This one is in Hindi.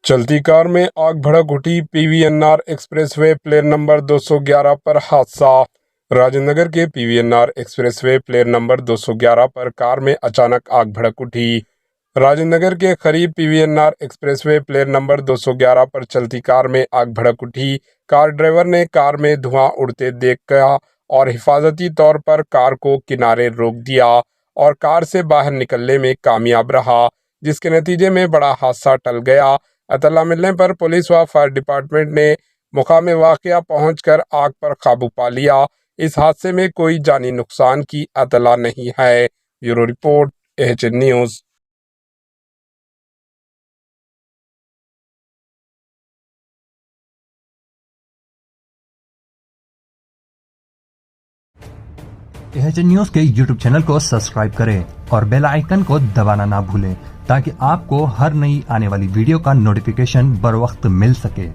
चलती कार में आग भड़क उठी। पीवीएनआर एक्सप्रेसवे प्लेन नंबर 211 पर हादसा। राजेंद्र नगर के पीवीएनआर एक्सप्रेसवे प्लेन नंबर 211 पर कार में अचानक आग भड़क उठी। राजेंद्र नगर के करीब पीवीएनआर एक्सप्रेसवे प्लेन नंबर 211 पर चलती कार में आग भड़क उठी। कार ड्राइवर ने कार में धुआं उड़ते देखा और हिफाजती तौर पर कार को किनारे रोक दिया और कार से बाहर निकलने में कामयाब रहा, जिसके नतीजे में बड़ा हादसा टल गया। इत्तला मिलने पर पुलिस व फायर डिपार्टमेंट ने मुकामे वाक़या पहुंचकर आग पर काबू पा लिया। इस हादसे में कोई जानी नुकसान की इत्तला नहीं है। Bureau report, AHN news. AHN news के यूट्यूब चैनल को सब्सक्राइब करें और बेल आइकन को दबाना ना भूलें ताकि आपको हर नई आने वाली वीडियो का नोटिफिकेशन बर वक्त मिल सके।